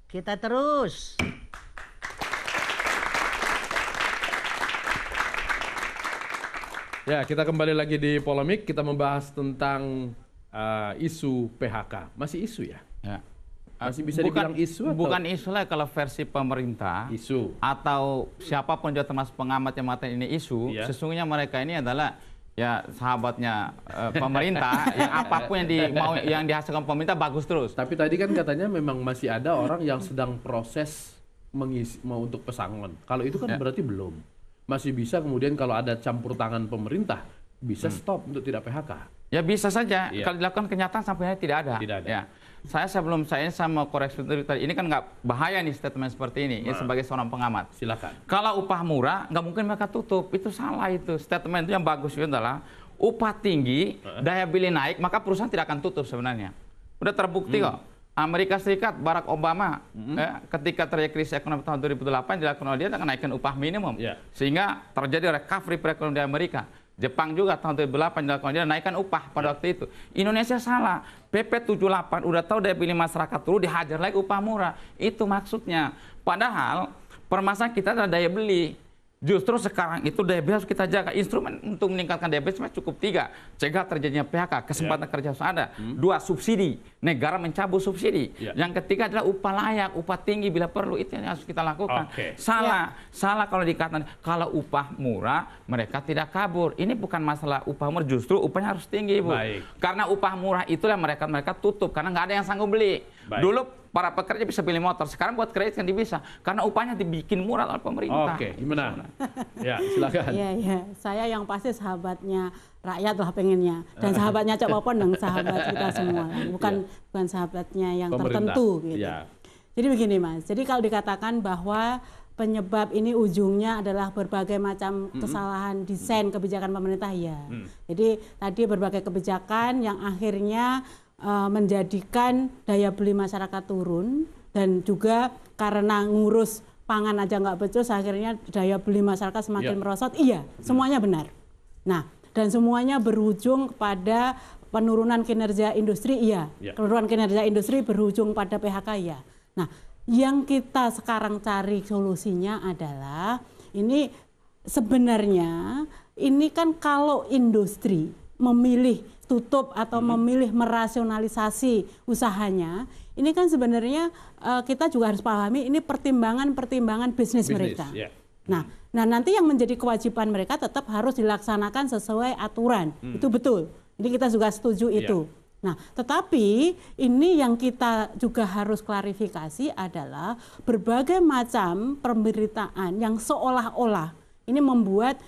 Kita terus. Ya, kita kembali lagi di Polemik. Kita membahas tentang isu PHK. Masih isu ya? Ya. Masih bisa dibilang isu atau? Bukan isu lah kalau versi pemerintah. Isu. Atau siapapun juga termasuk pengamat yang mengatakan ini isu. Iya. Sesungguhnya mereka ini adalah ya sahabatnya pemerintah. Yang apapun yang dihasilkan pemerintah bagus terus. Tapi tadi kan katanya memang masih ada orang yang sedang proses mau untuk pesangon. Kalau itu kan berarti belum. Masih bisa kemudian kalau ada campur tangan pemerintah bisa stop untuk tidak PHK. Ya bisa saja. Iya. Kalau dilakukan kenyataan sampai hari tidak ada. Tidak ada. Ya. Saya mau koreksi tadi. Ini kan nggak bahaya nih statement seperti ini. Ini sebagai seorang pengamat. Silakan. Kalau upah murah nggak mungkin mereka tutup. Itu salah itu. Statement itu yang bagus itu adalah upah tinggi, daya beli naik, maka perusahaan tidak akan tutup sebenarnya. Udah terbukti kok. Amerika Serikat, Barack Obama, ketika terjadi krisis ekonomi tahun 2008, dilakukan oleh dia akan naikkan upah minimum. Sehingga terjadi recovery perekonomian di Amerika. Jepang juga tahun 2008 dilakukan dia naikkan upah pada waktu itu. Indonesia salah. PP 78 udah tahu daya beli masyarakat turun, dihajar lagi upah murah. Itu maksudnya. Padahal permasalahan kita adalah daya beli. Justru sekarang itu daya beli harus kita jaga. Instrumen untuk meningkatkan daya beli cukup 3. Cegah terjadinya PHK, kesempatan kerja harus ada. 2, subsidi. Negara mencabut subsidi. Yang ketiga adalah upah layak, upah tinggi bila perlu. Itu yang harus kita lakukan. Salah kalau dikatakan kalau upah murah mereka tidak kabur. Ini bukan masalah upah murah, justru upahnya harus tinggi, Bu. Karena upah murah itulah mereka tutup karena nggak ada yang sanggup beli. Dulu para pekerja bisa beli motor, sekarang buat kredit kan bisa karena upahnya dibikin murah oleh pemerintah. Oke, gimana? Ya, silakan. Iya. Saya yang pasti sahabatnya rakyat lah pengennya, dan sahabatnya Cak Popon dan sahabat kita semua, bukan sahabatnya yang pemerintah tertentu gitu. Ya. Jadi begini Mas, jadi kalau dikatakan bahwa penyebab ini ujungnya adalah berbagai macam kesalahan desain kebijakan pemerintah, ya. Jadi tadi berbagai kebijakan yang akhirnya menjadikan daya beli masyarakat turun, dan juga karena ngurus pangan aja nggak becus akhirnya daya beli masyarakat semakin merosot. Iya, semuanya benar. Nah, dan semuanya berujung kepada penurunan kinerja industri, iya. Penurunan kinerja industri berujung pada PHK, iya. Nah, yang kita sekarang cari solusinya adalah ini sebenarnya ini kan kalau industri memilih tutup atau memilih merasionalisasi usahanya, ini kan sebenarnya kita juga harus pahami ini pertimbangan bisnis mereka. Nah, nanti yang menjadi kewajiban mereka tetap harus dilaksanakan sesuai aturan. Itu betul. Ini kita juga setuju itu. Nah, tetapi ini yang kita juga harus klarifikasi adalah berbagai macam pemberitaan yang seolah-olah ini membuat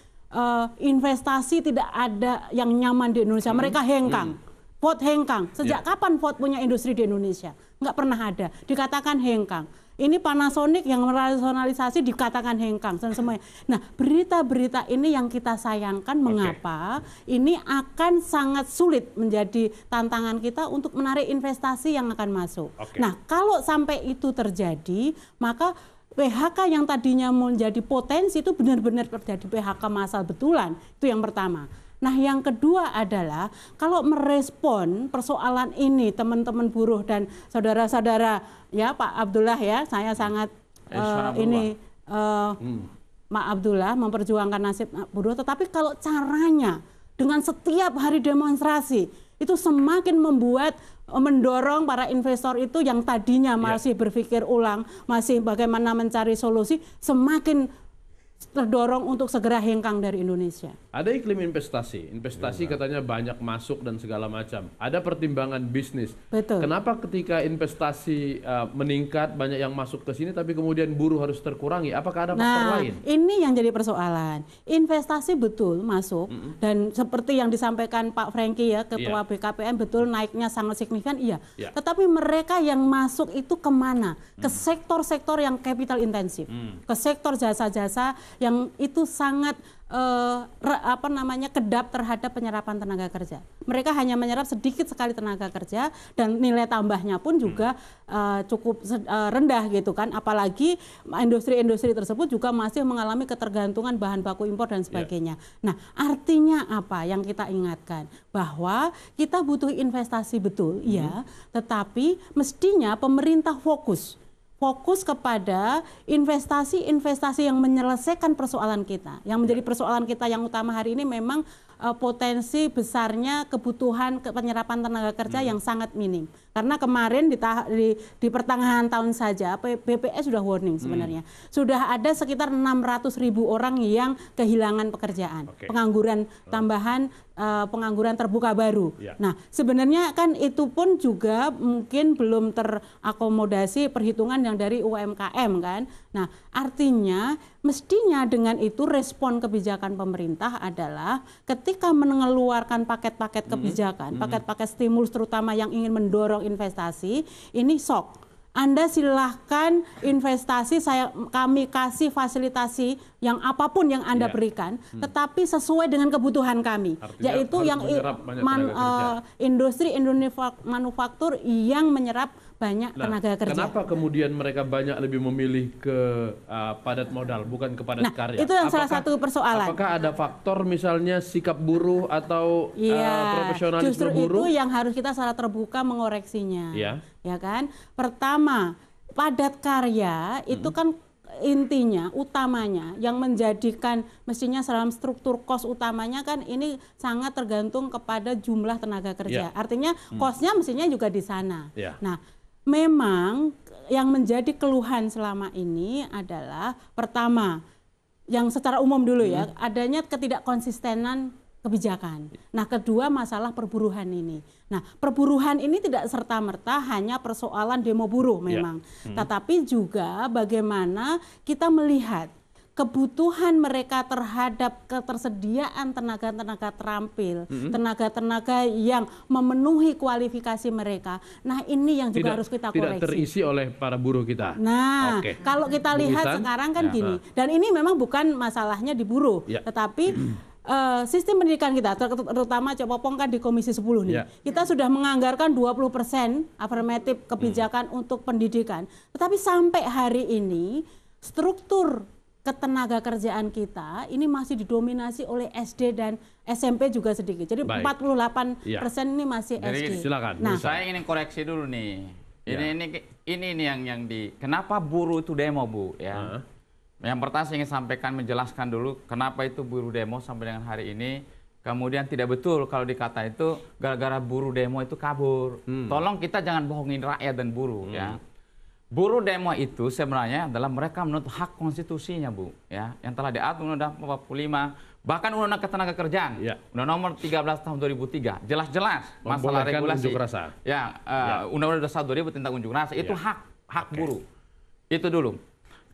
investasi tidak ada yang nyaman di Indonesia. Mereka hengkang, vote hengkang. Sejak kapan vote punya industri di Indonesia? Nggak pernah ada. Dikatakan hengkang. Ini Panasonic yang merasionalisasi dikatakan hengkang dan semuanya. Nah, berita-berita ini yang kita sayangkan. Mengapa? Ini akan sangat sulit menjadi tantangan kita untuk menarik investasi yang akan masuk. Nah, kalau sampai itu terjadi, maka PHK yang tadinya menjadi potensi itu benar-benar terjadi PHK massal betulan. Itu yang pertama. Nah, yang kedua adalah kalau merespon persoalan ini teman-teman buruh dan saudara-saudara ya Pak Abdullah ya, saya sangat Pak Abdullah memperjuangkan nasib buruh, tetapi kalau caranya dengan setiap hari demonstrasi itu semakin mendorong para investor itu yang tadinya masih berpikir ulang, masih bagaimana mencari solusi, semakin terdorong untuk segera hengkang dari Indonesia. Ada iklim investasi katanya banyak masuk dan segala macam. Ada pertimbangan bisnis. Betul. Kenapa ketika investasi meningkat banyak yang masuk ke sini tapi kemudian buruh harus terkurangi? Apakah ada faktor lain? Ini yang jadi persoalan. Investasi betul masuk dan seperti yang disampaikan Pak Franky ya, Ketua BKPM, betul naiknya sangat signifikan, iya. Tetapi mereka yang masuk itu kemana? Ke sektor-sektor yang capital intensif, ke sektor jasa-jasa yang itu sangat kedap terhadap penyerapan tenaga kerja. Mereka hanya menyerap sedikit sekali tenaga kerja dan nilai tambahnya pun juga cukup rendah gitu kan. Apalagi industri-industri tersebut juga masih mengalami ketergantungan bahan baku impor dan sebagainya. Nah, artinya apa yang kita ingatkan? Bahwa kita butuh investasi betul, iya, tetapi mestinya pemerintah fokus fokus kepada investasi-investasi yang menyelesaikan persoalan kita. Yang menjadi persoalan kita yang utama hari ini memang potensi besarnya kebutuhan penyerapan tenaga kerja yang sangat minim. Karena kemarin di pertengahan tahun saja BPS sudah warning sebenarnya. Sudah ada sekitar 600.000 orang yang kehilangan pekerjaan. Pengangguran tambahan, pengangguran terbuka baru. Nah, sebenarnya kan itu pun juga mungkin belum terakomodasi perhitungan yang dari UMKM kan. Nah, artinya mestinya dengan itu respon kebijakan pemerintah adalah ketika mengeluarkan paket-paket kebijakan, paket-paket stimulus terutama yang ingin mendorong investasi, ini sok. Anda silahkan investasi, kami kasih fasilitasi yang apapun yang Anda berikan, tetapi sesuai dengan kebutuhan kami. Artinya yaitu yang industri manufaktur yang menyerap banyak tenaga kerja. Kenapa kemudian mereka banyak lebih memilih ke padat modal, bukan ke padat karya? Itu yang salah satu persoalan. Apakah ada faktor misalnya sikap buruh atau profesionalisme justru buruh? Itu yang harus kita secara terbuka mengoreksinya. Ya kan? Pertama, padat karya itu kan intinya, utamanya yang menjadikan mestinya dalam struktur cost utamanya kan ini sangat tergantung kepada jumlah tenaga kerja. Artinya cost-nya mestinya juga di sana. Nah, memang yang menjadi keluhan selama ini adalah pertama, yang secara umum dulu ya, adanya ketidakkonsistenan kebijakan. Nah, kedua masalah perburuhan ini. Nah, perburuhan ini tidak serta-merta hanya persoalan demo buruh memang, tetapi juga bagaimana kita melihat kebutuhan mereka terhadap ketersediaan tenaga-tenaga terampil, tenaga-tenaga yang memenuhi kualifikasi mereka. Nah, ini yang juga harus kita koreksi. Tidak terisi oleh para buruh kita. Nah, kalau kita lihat sekarang kan gini, dan ini memang bukan masalahnya di buruh, tetapi sistem pendidikan kita, terutama Cepopong kan di Komisi 10 nih, kita sudah menganggarkan 20% afirmatif kebijakan untuk pendidikan. Tetapi sampai hari ini struktur ketenaga kerjaan kita ini masih didominasi oleh SD dan SMP juga sedikit. Jadi 48% ini masih SD. Silakan. Nah, saya ingin koreksi dulu nih. Ini yang kenapa buruh itu demo, Bu, ya. Yang pertama saya ingin sampaikan, menjelaskan dulu kenapa itu buruh demo sampai dengan hari ini. Kemudian tidak betul kalau dikata itu gara-gara buruh demo itu kabur. Tolong kita jangan bohongin rakyat dan buruh, ya. Buruh demo itu sebenarnya adalah mereka menuntut hak konstitusinya, Bu, ya, yang telah diatur Undang-Undang 45, bahkan Undang-Undang Ketenagakerjaan, Undang Nomor 13 tahun 2003, jelas-jelas masalah regulasi. Undang-Undang 21 2000 tentang unjuk rasa itu hak buruh. Itu dulu.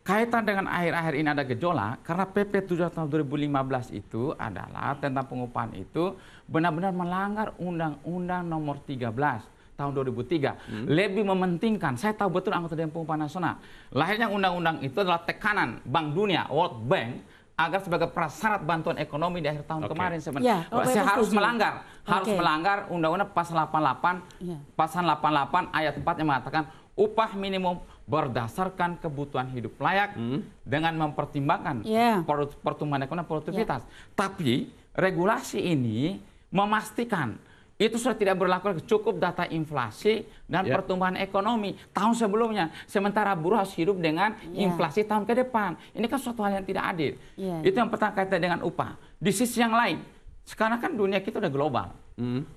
Kaitan dengan akhir-akhir ini ada gejolak karena PP 7 tahun 2015 itu adalah tentang pengupahan itu benar-benar melanggar Undang-Undang Nomor 13 tahun 2003, lebih mementingkan, saya tahu betul anggota Dewan Pengupahan Nasional, lahirnya undang-undang itu adalah tekanan Bank Dunia, World Bank, agar sebagai prasyarat bantuan ekonomi di akhir tahun kemarin sebenarnya, saya harus melanggar undang-undang pasal 88 ayat 4 yang mengatakan upah minimum berdasarkan kebutuhan hidup layak dengan mempertimbangkan pertumbuhan ekonomi produktivitas. Tapi regulasi ini memastikan itu sudah tidak berlaku, cukup data inflasi dan pertumbuhan ekonomi tahun sebelumnya. Sementara buruh harus hidup dengan inflasi tahun ke depan. Ini kan suatu hal yang tidak adil. Itu yang pertama kaitan dengan upah. Di sisi yang lain, sekarang kan dunia kita udah global.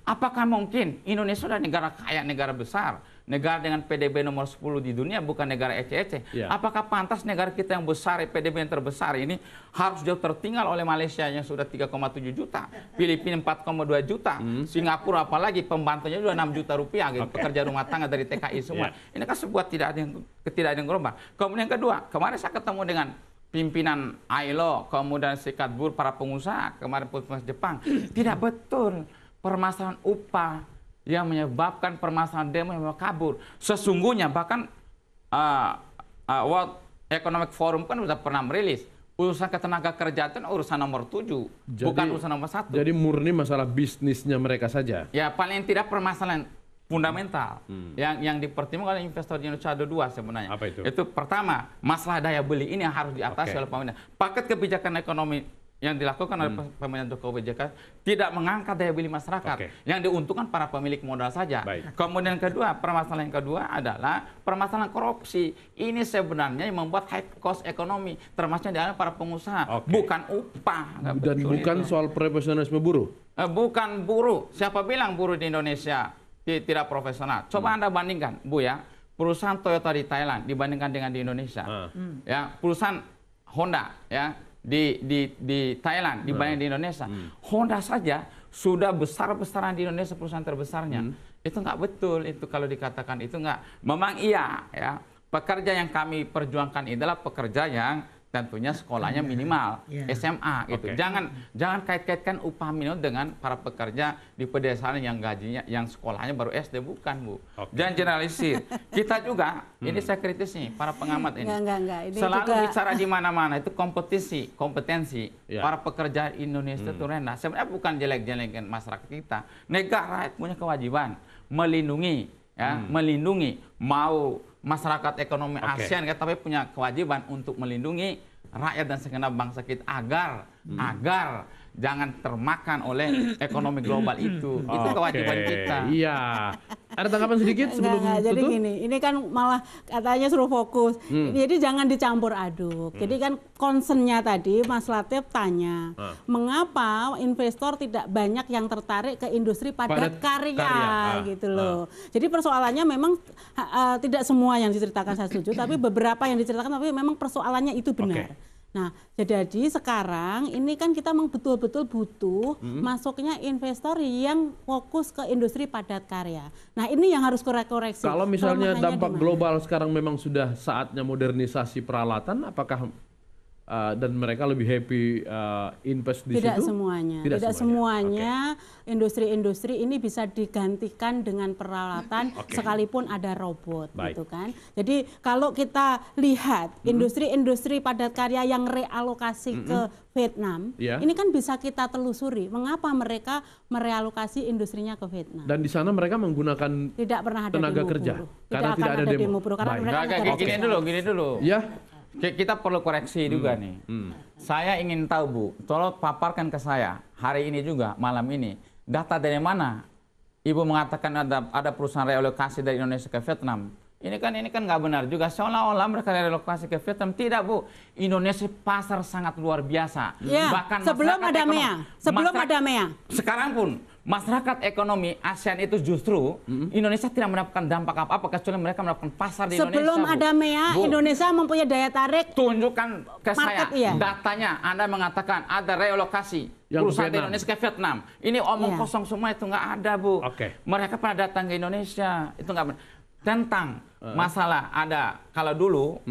Apakah mungkin Indonesia sudah negara kaya, negara besar, negara dengan PDB nomor 10 di dunia, bukan negara ece-ece? Apakah pantas negara kita yang besar, PDB yang terbesar ini harus jauh tertinggal oleh Malaysia yang sudah 3,7 juta, Filipina 4,2 juta, Singapura apalagi pembantunya sudah 6 juta rupiah, gitu, pekerja rumah tangga dari TKI semua. Ini kan sebuah tidak ada yang global. Kemudian yang kedua, kemarin saya ketemu dengan pimpinan ILO, kemudian Serikat Buruh, para pengusaha, kemarin pengusaha Jepang. Tidak betul permasalahan upah yang menyebabkan permasalahan demo yang kabur. Sesungguhnya bahkan World Economic Forum kan sudah pernah merilis urusan ketenaga kerjaan itu urusan nomor 7, bukan urusan nomor 1. Jadi murni masalah bisnisnya mereka saja. Ya, paling tidak permasalahan fundamental yang dipertimbangkan oleh investor di Indonesia ada 2 sebenarnya. Apa itu? Itu pertama, masalah daya beli ini yang harus diatasi oleh pemerintah. Paket kebijakan ekonomi yang dilakukan oleh pemerintahan Jokowi JK tidak mengangkat daya beli masyarakat. Yang diuntungkan para pemilik modal saja. Kemudian permasalahan kedua adalah permasalahan korupsi. Ini sebenarnya yang membuat high cost ekonomi, termasuk di dalam para pengusaha, bukan upah. Dan bukan soal profesionalisme buruh. Bukan buruh. Siapa bilang buruh di Indonesia tidak profesional? Coba Anda bandingkan, Bu ya, perusahaan Toyota di Thailand dibandingkan dengan di Indonesia. Ya, perusahaan Honda ya di Thailand dibanding di Indonesia. Honda saja sudah besar-besaran di Indonesia, perusahaan terbesarnya. Itu nggak betul itu kalau dikatakan itu nggak. Memang iya ya, pekerja yang kami perjuangkan adalah pekerja yang tentunya sekolahnya minimal SMA gitu. Jangan kait-kaitkan upah minimum dengan para pekerja di pedesaan yang gajinya yang sekolahnya baru SD, bukan, Bu. Jangan generalisir. Kita juga ini saya kritis nih para pengamat ini. Enggak. Ini selalu juga bicara di mana-mana itu kompetensi para pekerja Indonesia itu rendah. Sebenarnya bukan jelek-jelekin masyarakat kita. Negara punya kewajiban melindungi melindungi mau masyarakat ekonomi ASEAN tapi punya kewajiban untuk melindungi rakyat dan segenap bangsa kita agar jangan termakan oleh ekonomi global itu. Itu kewajiban kita. Iya. Ada tanggapan sedikit sebelum tutup? Jadi gini, ini kan malah katanya suruh fokus. Jadi jangan dicampur aduk. Jadi kan concernnya tadi Mas Latif tanya, mengapa investor tidak banyak yang tertarik ke industri padat karya gitu loh. Jadi persoalannya memang tidak semua yang diceritakan saya setuju, tapi beberapa yang diceritakan tapi memang persoalannya itu benar. Nah, jadi sekarang ini kan kita memang betul-betul butuh masuknya investor yang fokus ke industri padat karya. Nah, ini yang harus koreksi. Kalau misalnya dampak global sekarang memang sudah saatnya modernisasi peralatan, apakah dan mereka lebih happy invest di tidak situ? Tidak semuanya industri-industri ini bisa digantikan dengan peralatan sekalipun ada robot gitu kan. Jadi kalau kita lihat industri-industri padat karya yang realokasi ke Vietnam, ini kan bisa kita telusuri mengapa mereka merealokasi industrinya ke Vietnam. Dan di sana mereka menggunakan tenaga kerja karena tidak ada demo buruh. Karena mereka gini dulu. Ya. Kita perlu koreksi juga nih. Saya ingin tahu, Bu, tolong paparkan ke saya hari ini juga, malam ini, data dari mana Ibu mengatakan ada perusahaan relokasi dari Indonesia ke Vietnam. Ini kan nggak benar juga. Seolah-olah mereka relokasi ke Vietnam. Tidak, Bu. Indonesia pasar sangat luar biasa. Ya, bahkan sebelum ada MEA. Sekarang pun masyarakat ekonomi ASEAN itu justru Indonesia tidak mendapatkan dampak apa-apa kecuali mereka mendapatkan pasar di Indonesia. Sebelum ada MEA, Indonesia mempunyai daya tarik. Tunjukkan ke market, saya datanya. Anda mengatakan ada relokasi perusahaan di Indonesia ke Vietnam. Ini omong kosong semua, itu nggak ada, Bu. Mereka pernah datang ke Indonesia, itu nggak benar. Tentang masalah ada kalau dulu,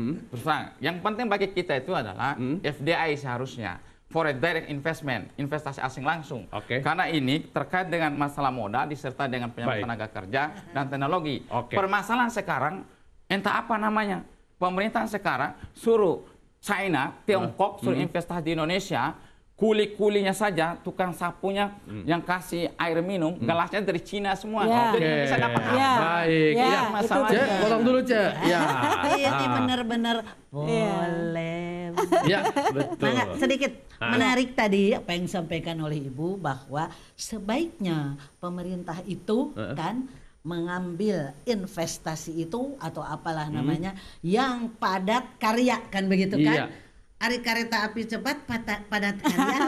yang penting bagi kita itu adalah FDI seharusnya. Foreign direct investment, investasi asing langsung. Karena ini terkait dengan masalah modal disertai dengan penyerapan tenaga kerja dan teknologi. Permasalahan sekarang, entah apa namanya, pemerintah sekarang suruh China, Tiongkok suruh investasi di Indonesia, kuli-kulinya saja, tukang sapunya yang kasih air minum, gelasnya dari Cina semua. Jadi bisa dapat baik. Masalahnya. Potong dulu, Cek. Ini benar-benar boleh. Ya, betul. Nah, sedikit menarik tadi apa yang disampaikan oleh Ibu bahwa sebaiknya pemerintah itu kan mengambil investasi itu atau apalah namanya yang padat karya kan begitu kan? Ari kereta api cepat padat karya.